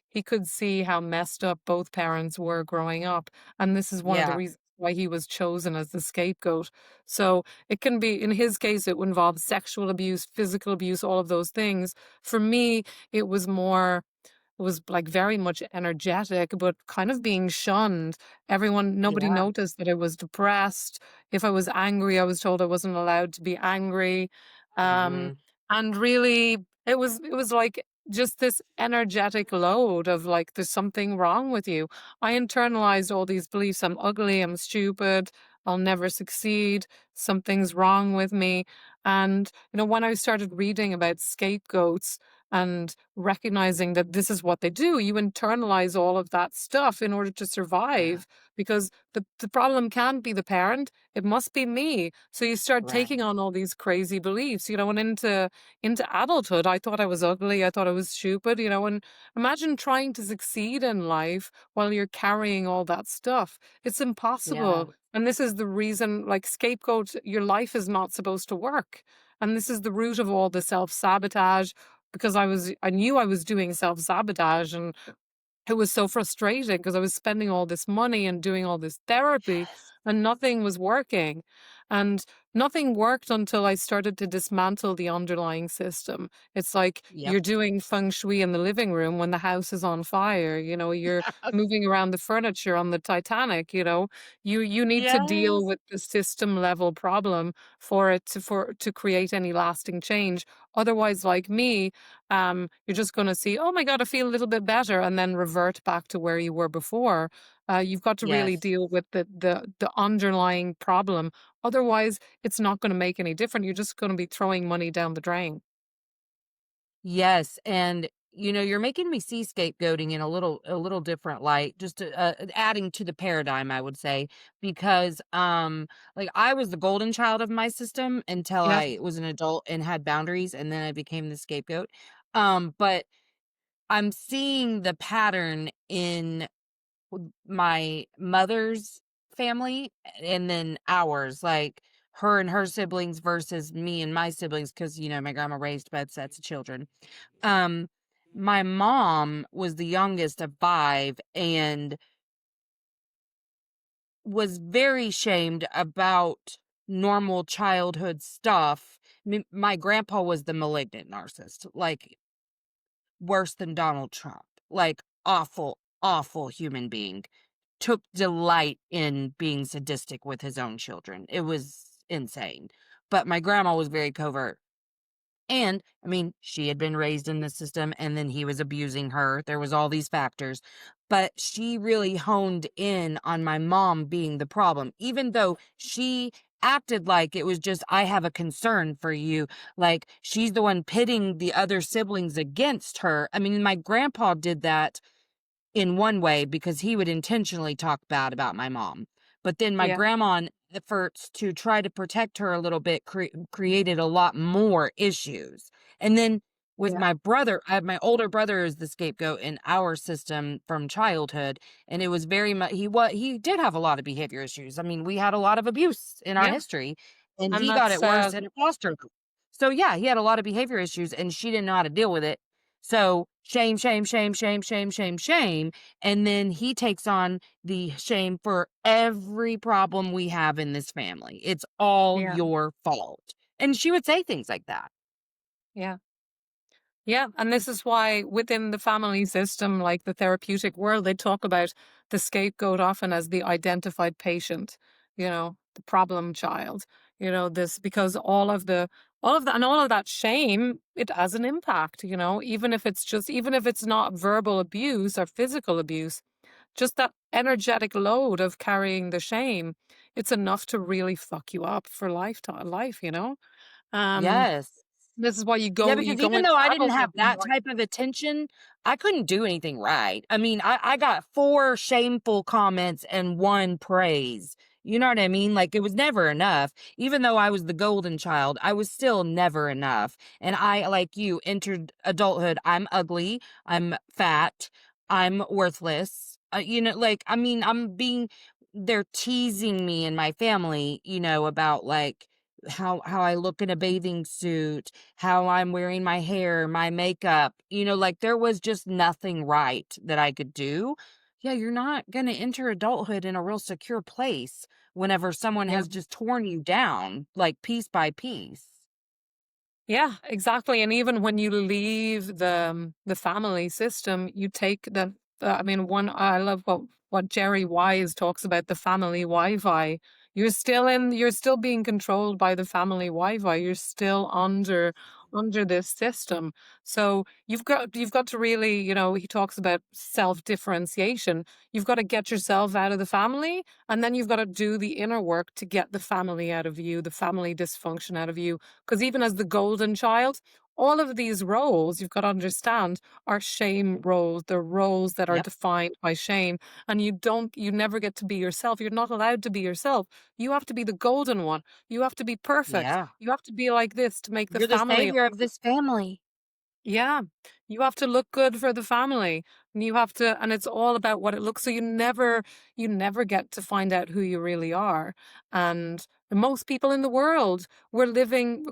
He could see how messed up both parents were growing up, and this is one of the Yeah. reasons why he was chosen as the scapegoat. So it can be, in his case, it would involve sexual abuse, physical abuse, all of those things. For me, it was more, it was like very much energetic, but kind of being shunned. Nobody Yeah. noticed that I was depressed. If I was angry, I was told I wasn't allowed to be angry. Um, Mhm. And really, it was like just this energetic load of like, there's something wrong with you. I internalized all these beliefs. I'm ugly, I'm stupid, I'll never succeed, something's wrong with me. And, when I started reading about scapegoats and recognizing that this is what they do, you internalize all of that stuff in order to Yeah. survive, because the problem can't be the parent, it must be me. So you start taking Right. on all these crazy beliefs, and into adulthood, I thought I was ugly, I thought I was stupid, and imagine trying to succeed in life while you're carrying all that stuff. It's Yeah. impossible. And this is the reason, like, scapegoat, your life is not supposed to work. And this is the root of all the self sabotage, because I knew I was doing self sabotage, and it was so frustrating because I was spending all this money and doing all this therapy Yes. and nothing was working. And nothing worked until I started to dismantle the underlying system. It's like Yep. you're doing feng shui in the living room when the house is on fire. You're moving around the furniture on the Titanic. You need to deal Yes. with the system level problem for it to create any lasting change. Otherwise, like me, you're just going to see, oh my God, I feel a little bit better, and then revert back to where you were before. You've got to really Yes. deal with the underlying problem. Otherwise, it's not going to make any difference. You're just going to be throwing money down the drain. Yes, and you're making me see scapegoating in a little different light, just adding to the paradigm, I would say, because like I was the golden child of my system until Yeah, I was an adult and had boundaries, and then I became the scapegoat. But I'm seeing the pattern in my mother's family and then ours, like her and her siblings versus me and my siblings, because my grandma raised both sets of children. um, my mom was the youngest of 5 and was very shamed about normal childhood stuff. My grandpa was the malignant narcissist, like, worse than Donald Trump, like, awful, awful human being. Took delight in being sadistic with his own children. It was insane. But my grandma was very covert. And, I mean, she had been raised in the system and then he was abusing her. There was all these factors. But she really honed in on my mom being the problem, even though she acted like it was just, I have a concern for you. Like she's the one pitting the other siblings against her. I mean, my grandpa did that in one way because he would intentionally talk bad about my mom. But then my yeah, grandma, in efforts to try to protect her a little bit, created a lot more issues. And then with yeah, my brother, my older brother is the scapegoat in our system from childhood, and it was very much he did have a lot of behavior issues. I mean, we had a lot of abuse in our yeah. history, and And he got it that's worse in a foster home. So yeah, he had a lot of behavior issues, and she didn't know how to deal with it. So shame, shame, shame, shame, shame, shame, shame. And then he takes on the shame for every problem we have in this family. It's all yeah, your fault. And she would say things like that. yeah. Yeah, and this is why within the family system, like the therapeutic world, they talk about the scapegoat often as the identified patient, the problem child, this, because all of that shame, it has an impact, even if it's not verbal abuse or physical abuse, just that energetic load of carrying the shame, it's enough to really fuck you up for life. Um, Yes. this is why Yeah, you because go even into though I didn't adulthood have that more. type of attention, I couldn't do anything right. I mean, I got 4 shameful comments and 1 praise. You know what I mean? Like, it was never enough. Even though I was the golden child, I was still never enough. And I, like you, entered adulthood. I'm ugly. I'm fat. I'm worthless. Like, I mean, they're teasing me and my family, about like how I look in a bathing suit, how I'm wearing my hair, my makeup, like there was just nothing right that I could do. Yeah, you're not going to enter adulthood in a real secure place whenever someone Yeah. has just torn you down, like piece by piece. Yeah, exactly. And even when you leave the family system, you take I mean, one I love what Jerry Wise talks about, the family Wi-Fi. You're still being controlled by the family Wi-Fi. You're still under under this system. So you've got to really, he talks about self-differentiation. You've got to get yourself out of the family, and then you've got to do the inner work to get the family out of you, the family dysfunction out of you. Because even as the golden child, all of these roles you've got to understand are shame roles. They're roles that are Yep. defined by shame. And you never get to be yourself. You're not allowed to be yourself. You have to be the golden one. You have to be perfect. Yeah. You have to be like this to make the You're the family. savior of this family. Yeah, you have to look good for the family, and and it's all about what it looks. So you never get to find out who you really are. And most people in the world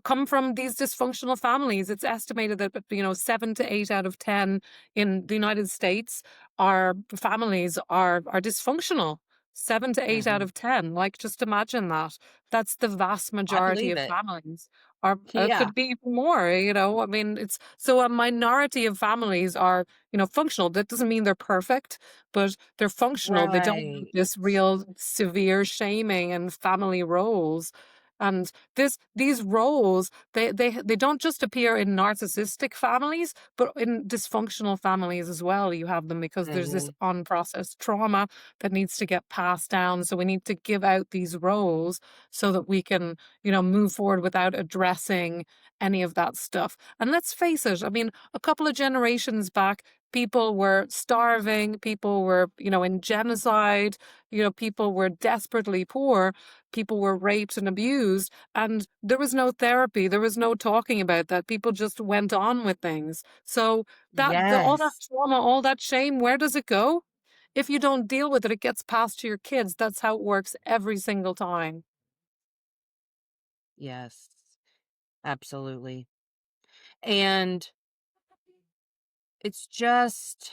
come from these dysfunctional families. It's estimated that 7 to 8 out of 10 in the United States are families are dysfunctional. 7 to 8 out Mhm. of 10. Like, just imagine that. That's the vast I majority believe of it. families. Or Yeah. could be even more, I mean, it's so a minority of families are, functional. That doesn't mean they're perfect, but they're functional. They don't have Right. this real severe shaming and family roles. And these roles, they don't just appear in narcissistic families, but in dysfunctional families as well. You have them because there's this Mhm. unprocessed trauma that needs to get passed down. So we need to give out these roles so that we can move forward without addressing any of that stuff. And let's face it, I mean, a couple of generations back, people were starving, people were, in genocide, people were desperately poor, people were raped and abused, and there was no therapy, there was no talking about that. People just went on with things. So all that Yes. trauma, all that shame, where does it go? If you don't deal with it, it gets passed to your kids. That's how it works every single time. Yes. Absolutely. And it's just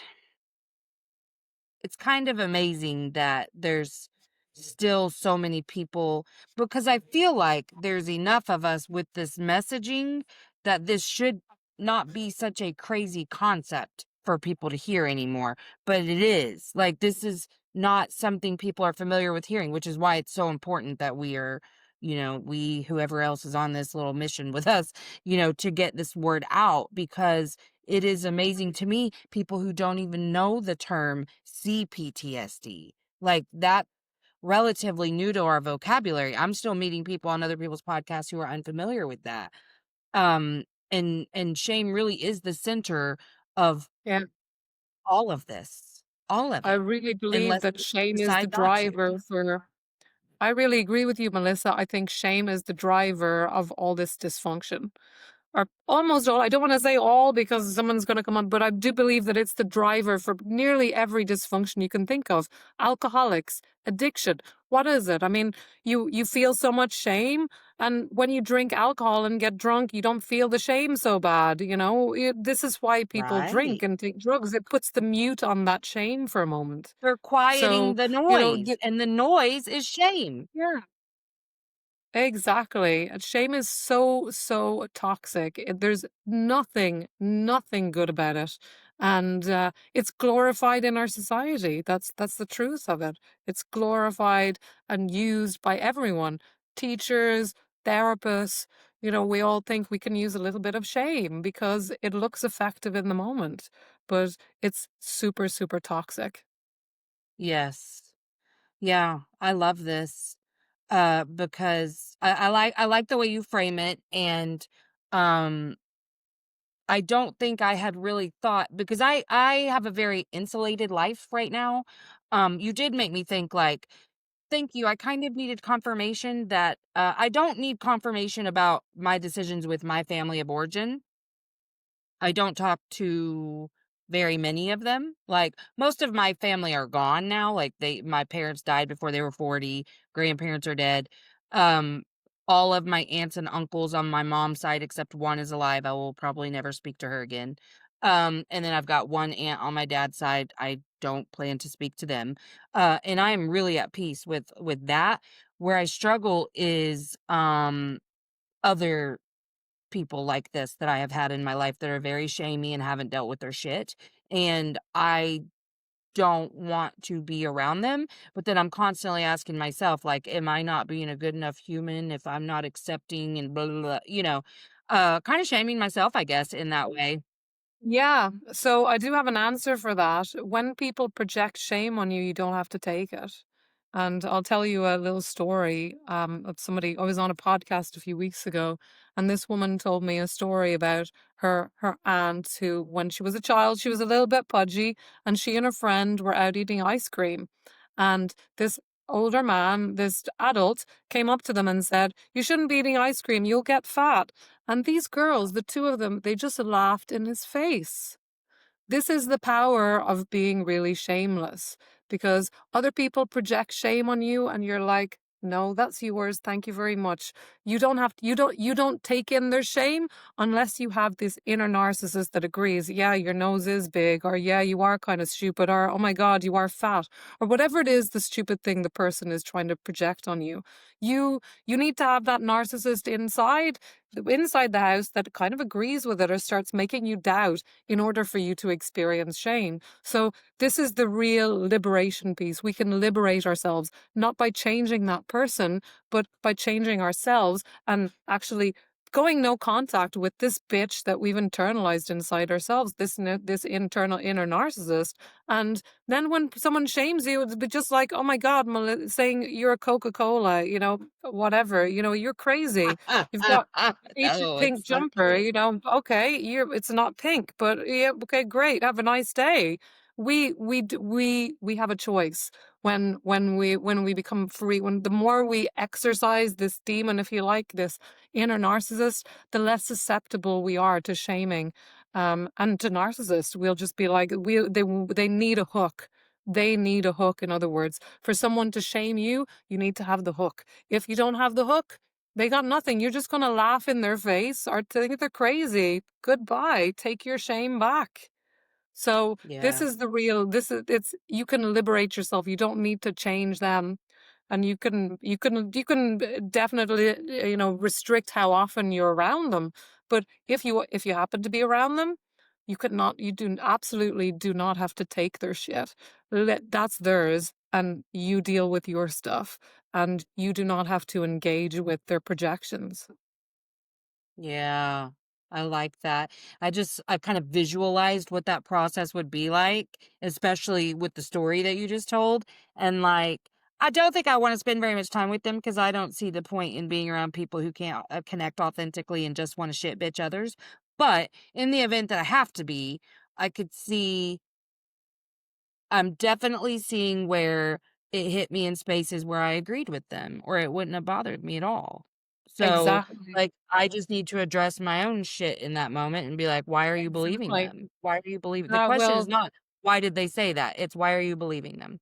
it's kind of amazing that there's still so many people, because I feel like there's enough of us with this messaging that this should not be such a crazy concept for people to hear anymore. But it is. Like, this is not something people are familiar with hearing, which is why it's so important that we are, whoever else is on this little mission with us, to get this word out, because it is amazing to me, people who don't even know the term CPTSD. Like, that relatively new to our vocabulary. I'm still meeting people on other people's podcasts who are unfamiliar with that. And shame really is the center of Yeah. all of this. All of I it. really believe Unless that we shame is the decide not to. driver for I really agree with you, Melissa. I think shame is the driver of all this dysfunction. Or almost all. I don't want to say all because someone's going to come on, but I do believe that it's the driver for nearly every dysfunction you can think of. Alcoholics, addiction. What is it? I mean, you feel so much shame, and when you drink alcohol and get drunk, you don't feel the shame so bad. This is why people drink Right. and take drugs. It puts the mute on that shame for a moment. They're quieting So, the you know, noise, and the noise is shame. yeah. Exactly. And shame is so, so toxic. There's nothing good about it. And it's glorified in our society. That's the truth of it. It's glorified and used by everyone. Teachers, therapists, we all think we can use a little bit of shame because it looks effective in the moment, but it's super, super toxic. Yes. Yeah, I love this. Because I like the way you frame it, and um I don't think I had really thought, because I have a very insulated life right now. You did make me think, like, thank you. I kind of needed confirmation that I don't need confirmation about my decisions with my family of origin. I don't talk to very many of them. Like, most of my family are gone now. Like, my parents died before they were 40, grandparents are dead. Um all of my aunts and uncles on my mom's side except one is alive. I will probably never speak to her again. And then I've got one aunt on my dad's side. I don't plan to speak to them. And I am really at peace with that. Where I struggle is other people like this that I have had in my life that are very shamey and haven't dealt with their shit. And I don't want to be around them. But then I'm constantly asking myself, like, am I not being a good enough human if I'm not accepting and blah, blah, blah, kind of shaming myself, I guess, in that way. Yeah, so I do have an answer for that. When people project shame on you, you don't have to take it. And I'll tell you a little story of somebody. I was on a podcast a few weeks ago, and this woman told me a story about her aunt who, when she was a child, she was a little bit pudgy, and she and her friend were out eating ice cream, and this older man, this adult, came up to them and said, "You shouldn't be eating ice cream. You'll get fat." And these girls, the two of them, they just laughed in his face. This is the power of being really shameless because other people project shame on you and you're like, "No, that's yours. Thank you very much." You don't take in their shame unless you have this inner narcissist that agrees, "Yeah, your nose is big," or "Yeah, you are kind of stupid," or "Oh my god, you are fat," or whatever it is the stupid thing the person is trying to project on you. You need to have that narcissist inside the house that kind of agrees with it or starts making you doubt in order for you to experience shame. So, this is the real liberation piece. We can liberate ourselves not by changing that person, but by changing ourselves and actually going no contact with this bitch that we've internalized inside ourselves, this internal inner narcissist. And then when someone shames you, it's just like, "Oh my God," saying you're a Coca Cola, whatever, you're crazy. You've got each Oh, pink it's so jumper, true. okay, it's not pink, but yeah, okay, great. Have a nice day. We have a choice when we become free, when the more we exercise this demon, if you like, this inner narcissist, the less susceptible we are to shaming. And to narcissists, we'll just be like, they need a hook. They need a hook, in other words. For someone to shame you, you need to have the hook. If you don't have the hook, they got nothing. You're just gonna laugh in their face or think they're crazy. Goodbye. Take your shame back. So this Yeah. is the real this is it's you can liberate yourself. You don't need to change them. And you can definitely restrict how often you're around them. But if you happen to be around them, you do absolutely do not have to take their shit. That's theirs and you deal with your stuff and you do not have to engage with their projections. Yeah, I like that. I kind of visualized what that process would be like, especially with the story that you just told. And like, I don't think I want to spend very much time with them because I don't see the point in being around people who can't connect authentically and just want to shit bitch others. But in the event that I have to be, I could see I'm definitely seeing where it hit me in spaces where I agreed with them or it wouldn't have bothered me at all. So, Exactly. like, I just need to address my own shit in that moment and be like, "Why are you believing Exactly. them? Why are you believing?" The question is Well, not, "Why did they say that?" It's, "Why are you believing them?"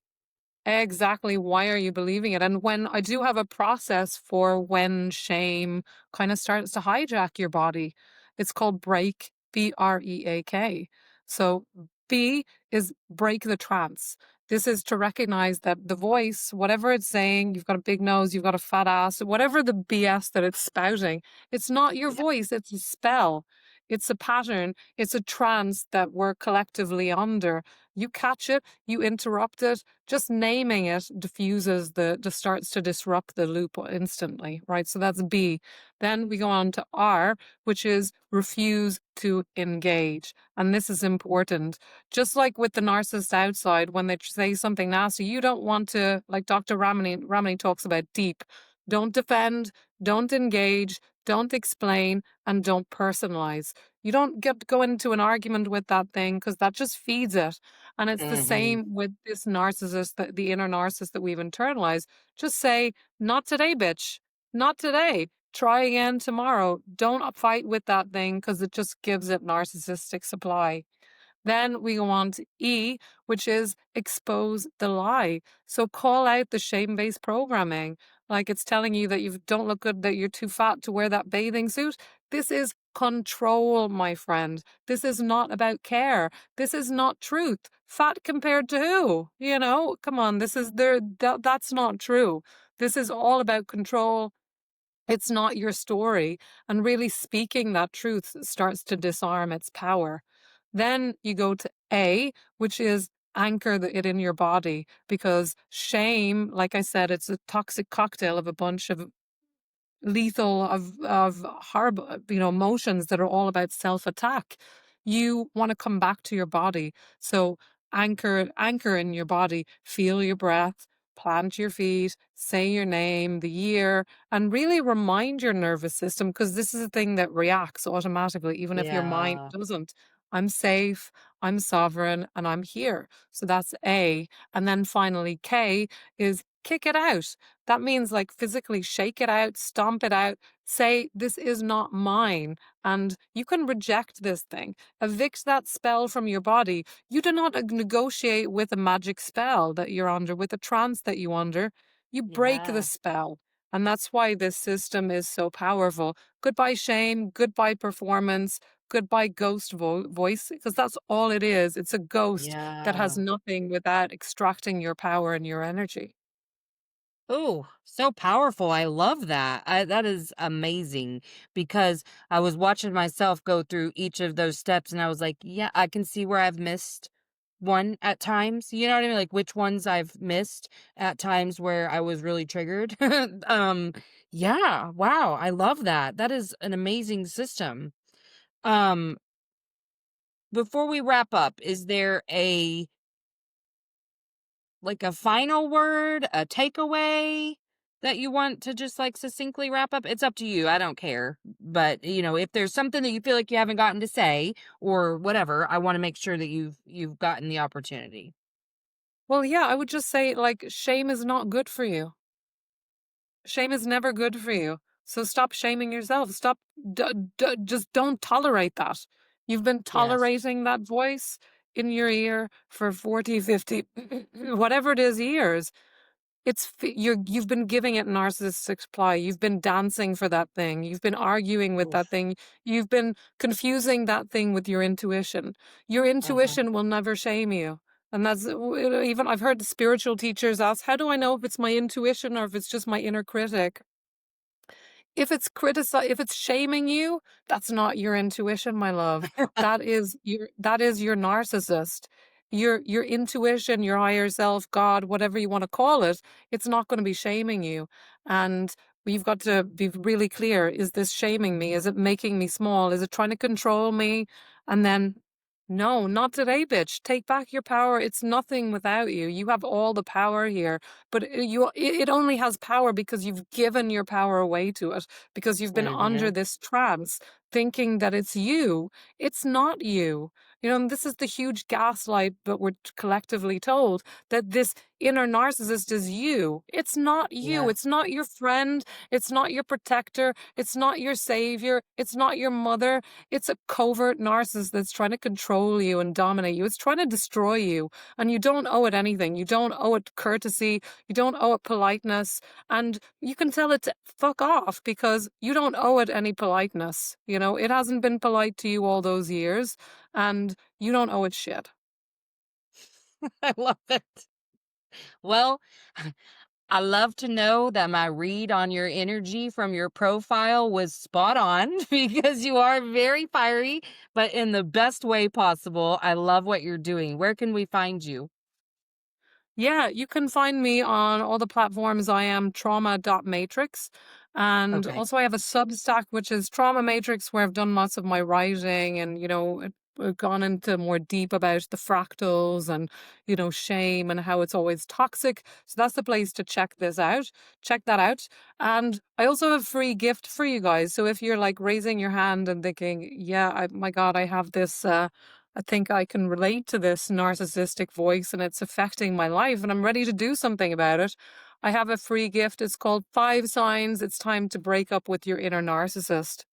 exactly. Why are you believing it? And when I do have a process for when shame kind of starts to hijack your body, it's called break, BREAK. So B is break the trance. This is to recognize that the voice, whatever it's saying, you've got a big nose, you've got a fat ass, whatever the BS that it's spouting, it's not your Yeah. voice, it's a spell. It's a pattern, it's a trance that we're collectively under. You catch it, you interrupt it, just naming it diffuses just starts to disrupt the loop instantly, right? So that's B. Then we go on to R, which is refuse to engage. And this is important. Just like with the narcissist outside, when they say something nasty, you don't want to, like Dr. Ramani talks about deep. Don't defend, don't engage, don't explain, and don't personalize. You don't get to go into an argument with that thing because that just feeds it. And it's the Mhm. same with this narcissist, the inner narcissist that we've internalized. Just say, "Not today, bitch. Not today. Try again tomorrow." Don't fight with that thing because it just gives it narcissistic supply. Then we go on to E, which is expose the lie. So call out the shame based programming. Like it's telling you that you don't look good, that you're too fat to wear that bathing suit. This is control, my friend. This is not about care. This is not truth. Fat compared to who? Come on. That's not true. This is all about control. It's not your story. And really speaking that truth starts to disarm its power. Then you go to A, which is anchor it in your body because shame, like I said, it's a toxic cocktail of a bunch of lethal of horrible, emotions that are all about self-attack. You want to come back to your body. So anchor in your body, feel your breath, plant your feet, say your name, the year, and really remind your nervous system, because this is a thing that reacts automatically, even if your mind Yeah. doesn't. I'm safe, I'm sovereign, and I'm here. So that's A. And then finally, K is kick it out. That means like physically shake it out, stomp it out, say, this is not mine. And you can reject this thing, evict that spell from your body. You do not negotiate with a magic spell that you're under, with a trance that you're under. You break the Yeah. spell. And that's why this system is so powerful. Goodbye shame, goodbye performance, goodbye ghost voice, because that's all it is. It's a ghost that has Yeah. nothing without extracting your power and your energy. Oh, so powerful. I love that. That is amazing because I was watching myself go through each of those steps and I was like, yeah, I can see where I've missed one at times. You know what I mean? Like which ones I've missed at times where I was really triggered. um yeah, wow, I love that. That is an amazing system. Um before we wrap up, is there a like a final word, a takeaway that you want to just like succinctly wrap up? It's up to you. I don't care. But, if there's something that you feel like you haven't gotten to say or whatever, I want to make sure that you've gotten the opportunity. Well, yeah, I would just say, like, shame is not good for you. Shame is never good for you. So stop shaming yourself. Stop, just don't tolerate that. You've been Yes. tolerating that voice in your ear for 40, 50, whatever it is, years. You've been giving it narcissistic supply. You've been dancing for that thing. You've been arguing with that Oof. thing. You've been confusing that thing with your intuition. Your Uh-huh. intuition will never shame you. And that's even I've heard the spiritual teachers ask, how do I know if it's my intuition or if it's just my inner critic? If it's shaming you, that's not your intuition, my love. That is your narcissist. Your intuition, your higher self, God, whatever you want to call it, it's not going to be shaming you. And you've got to be really clear, is this shaming me? Is it making me small? Is it trying to control me? And then no, not today, bitch. Take back your power. It's nothing without you. You have all the power here, but it only has power because you've given your power away to it, because you've been under Mhm. this trance thinking that it's you. It's not you. And this is the huge gaslight that we're collectively told, that this inner narcissist is you. It's not you. Yeah. It's not your friend. It's not your protector. It's not your savior. It's not your mother. It's a covert narcissist that's trying to control you and dominate you. It's trying to destroy you. And you don't owe it anything. You don't owe it courtesy. You don't owe it politeness. And you can tell it to fuck off, because you don't owe it any politeness. It hasn't been polite to you all those years, and you don't owe it shit. I love it. Well, I love to know that my read on your energy from your profile was spot on because you are very fiery, but in the best way possible. I love what you're doing. Where can we find you? Yeah, you can find me on all the platforms. I am trauma.matrix. And Okay. also, I have a Substack, which is Trauma Matrix, where I've done lots of my writing and, gone into more deep about the fractals and, shame and how it's always toxic. So that's the place to check this out. Check that out. And I also have a free gift for you guys. So if you're like raising your hand and thinking, yeah, my God, I have this. I think I can relate to this narcissistic voice and it's affecting my life and I'm ready to do something about it. I have a free gift. It's called 5 Signs It's Time to Break Up with Your Inner Narcissist.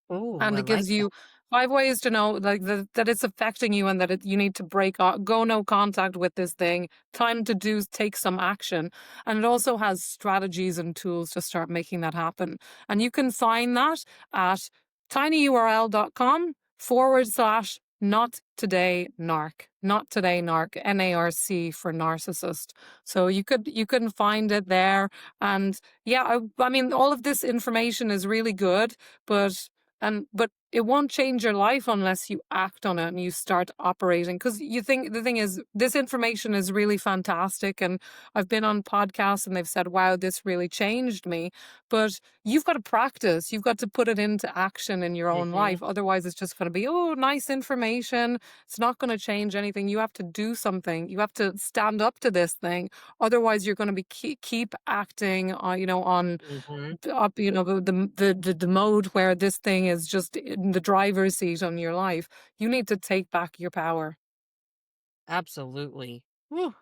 Oh, And I it like gives that. you 5 ways to know, like, that it's affecting you, and that you need to break off, go no contact with this thing. Time to take some action. And it also has strategies and tools to start making that happen. And you can find that at tinyurl.com/not today narc, not today narc, NARC for narcissist. So you can find it there. And yeah, I mean, all of this information is really good, but but it won't change your life unless you act on it and you start operating. Because you think the thing is, this information is really fantastic. And I've been on podcasts and they've said, wow, this really changed me. But you've got to practice, you've got to put it into action in your own Mhm. life. Otherwise, it's just going to be, oh, nice information. It's not going to change anything. You have to do something, you have to stand up to this thing. Otherwise, you're going to be keep acting on Mhm. up, the mode where this thing is just in the driver's seat on your life. You need to take back your power. Absolutely. Whew.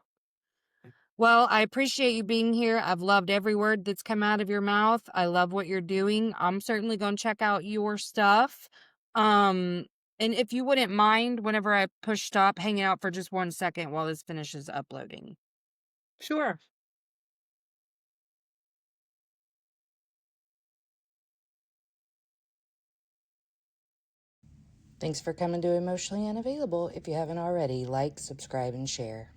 Well, I appreciate you being here. I've loved every word that's come out of your mouth. I love what you're doing. I'm certainly going to check out your stuff. Um, and if you wouldn't mind, whenever I push stop, hanging out for just 1 second while this finishes uploading. Sure. Thanks for coming to Emotionally Unavailable. If you haven't already, like, subscribe, and share.